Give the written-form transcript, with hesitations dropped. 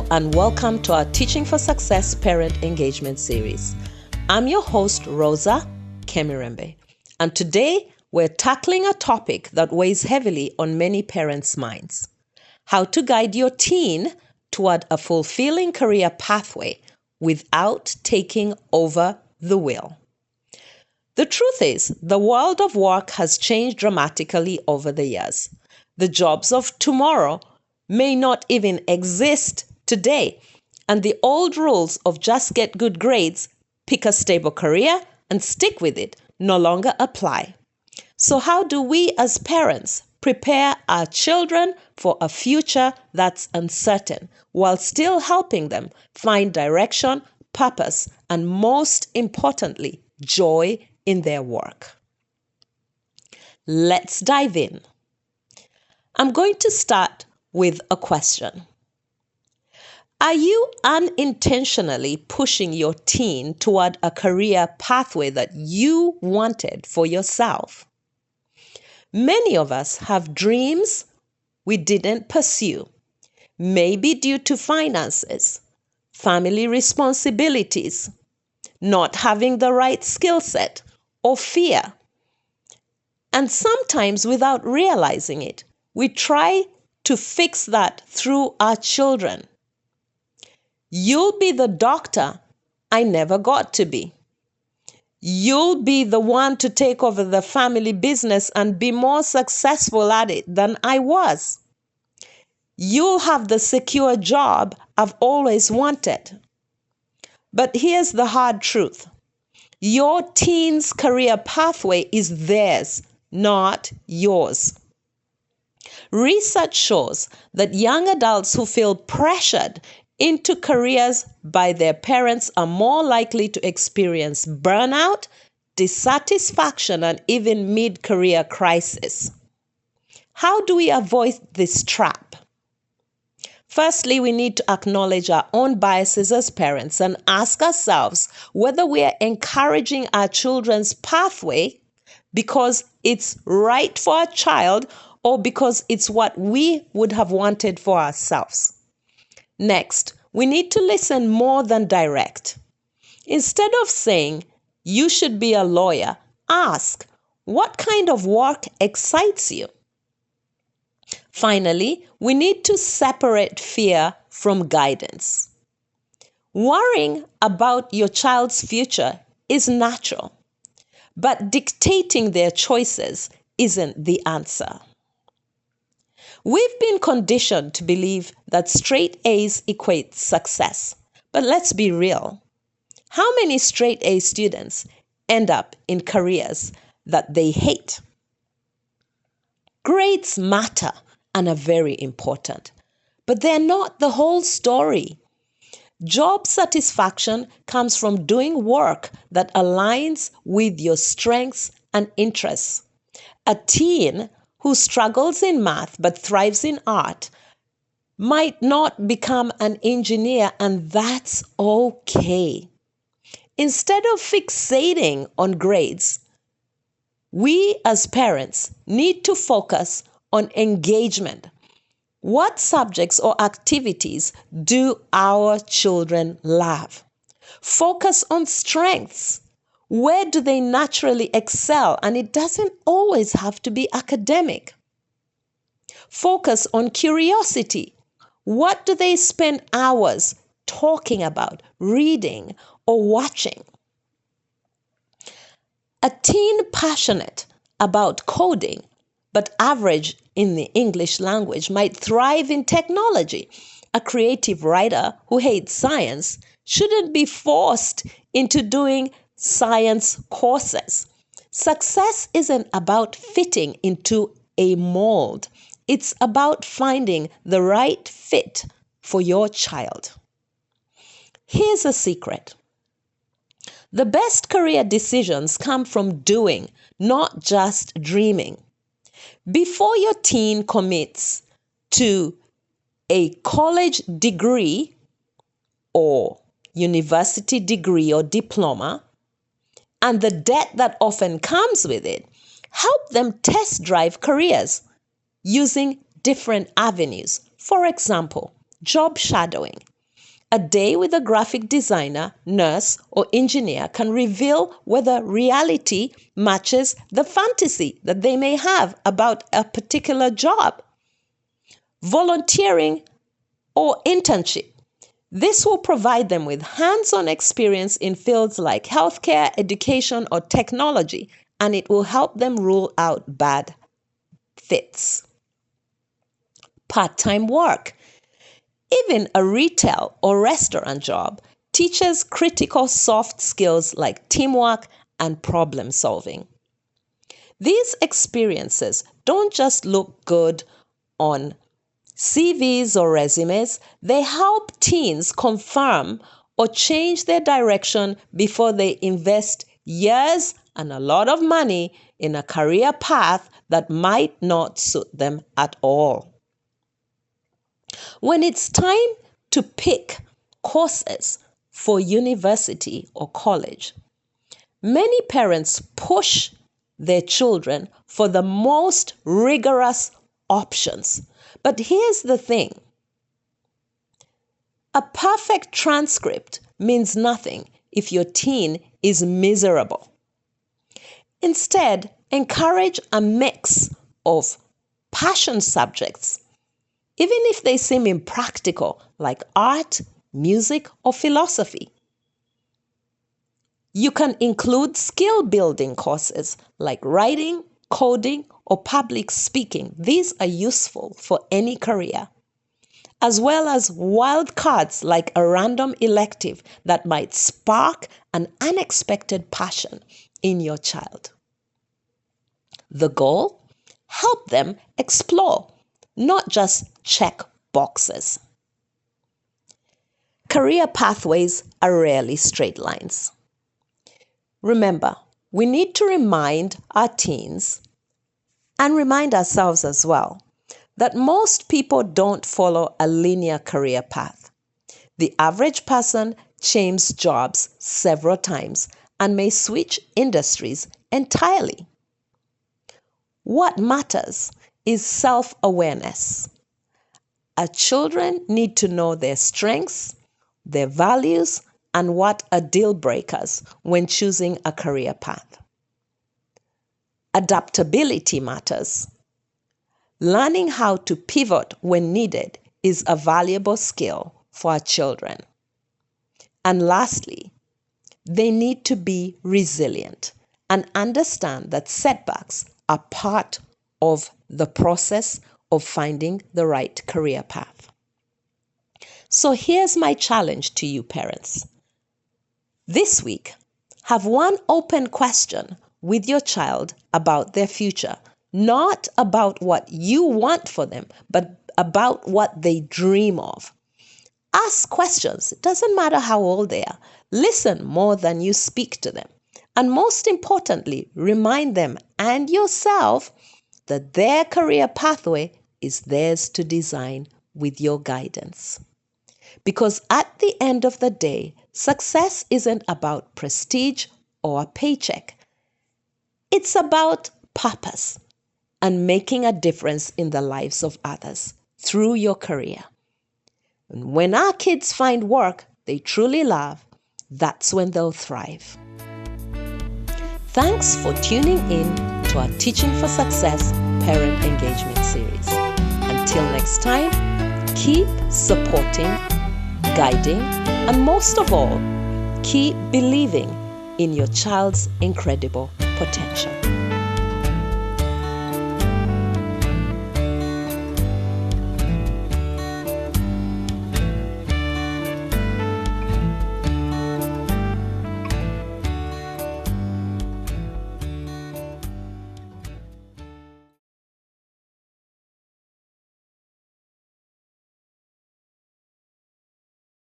Hello and welcome to our Teaching for Success Parent Engagement Series. I'm your host, Rosa Kemirembe, and today we're tackling a topic that weighs heavily on many parents' minds: how to guide your teen toward a fulfilling career pathway without taking over the wheel. The truth is, the world of work has changed dramatically over the years. The jobs of tomorrow may not even exist today, and the old rules of just get good grades, pick a stable career, and stick with it no longer apply. So how do we as parents prepare our children for a future that's uncertain while still helping them find direction, purpose, and most importantly, joy in their work? Let's dive in. I'm going to start with a question. Are you unintentionally pushing your teen toward a career pathway that you wanted for yourself? Many of us have dreams we didn't pursue, maybe due to finances, family responsibilities, not having the right skill set, or fear. And sometimes, without realizing it, we try to fix that through our children. You'll be the doctor I never got to be. You'll be the one to take over the family business and be more successful at it than I was. You'll have the secure job I've always wanted. But here's the hard truth. Your teen's career pathway is theirs, not yours. Research shows that young adults who feel pressured into careers by their parents are more likely to experience burnout, dissatisfaction, and even mid-career crisis. How do we avoid this trap? Firstly, we need to acknowledge our own biases as parents and ask ourselves whether we are encouraging our children's pathway because it's right for our child or because it's what we would have wanted for ourselves. Next, we need to listen more than direct. Instead of saying, "You should be a lawyer," ask, "What kind of work excites you?" Finally, we need to separate fear from guidance. Worrying about your child's future is natural, but dictating their choices isn't the answer. We've been conditioned to believe that straight A's equate success. But let's be real. How many straight A students end up in careers that they hate? Grades matter and are very important, but they're not the whole story. Job satisfaction comes from doing work that aligns with your strengths and interests. A teen who struggles in math but thrives in art might not become an engineer, and that's okay. Instead of fixating on grades, we as parents need to focus on engagement. What subjects or activities do our children love? Focus on strengths. Where do they naturally excel? And it doesn't always have to be academic. Focus on curiosity. What do they spend hours talking about, reading, or watching? A teen passionate about coding but average in the English language might thrive in technology. A creative writer who hates science shouldn't be forced into doing science courses. Success isn't about fitting into a mold. It's about finding the right fit for your child. Here's a secret. The best career decisions come from doing, not just dreaming. Before your teen commits to a college degree or university degree or diploma, and the debt that often comes with it, help them test drive careers using different avenues. For example, job shadowing. A day with a graphic designer, nurse, or engineer can reveal whether reality matches the fantasy that they may have about a particular job. Volunteering or internship. This will provide them with hands-on experience in fields like healthcare, education, or technology, and it will help them rule out bad fits. Part-time work. Even a retail or restaurant job teaches critical soft skills like teamwork and problem solving. These experiences don't just look good on CVs or resumes, they help teens confirm or change their direction before they invest years and a lot of money in a career path that might not suit them at all. When it's time to pick courses for university or college, many parents push their children for the most rigorous options. But here's the thing. A perfect transcript means nothing if your teen is miserable. Instead, encourage a mix of passion subjects, even if they seem impractical, like art, music, or philosophy. You can include skill-building courses like writing, coding, or public speaking. These are useful for any career, as well as wild cards like a random elective that might spark an unexpected passion in your child. The goal? Help them explore, not just check boxes. Career pathways are rarely straight lines. Remember, we need to remind our teens and remind ourselves as well that most people don't follow a linear career path. The average person changes jobs several times and may switch industries entirely. What matters is self-awareness. Our children need to know their strengths, their values, and what are deal breakers when choosing a career path. Adaptability matters. Learning how to pivot when needed is a valuable skill for our children. And lastly, they need to be resilient and understand that setbacks are part of the process of finding the right career path. So here's my challenge to you parents. This week, have one open question with your child about their future, not about what you want for them, but about what they dream of. Ask questions. It doesn't matter how old they are. Listen more than you speak to them. And most importantly, remind them and yourself that their career pathway is theirs to design with your guidance. Because at the end of the day, success isn't about prestige or a paycheck. It's about purpose and making a difference in the lives of others through your career. And when our kids find work they truly love, that's when they'll thrive. Thanks for tuning in to our Teaching for Success Parent Engagement Series. Until next time, keep supporting, guiding, and most of all, keep believing in your child's incredible potential.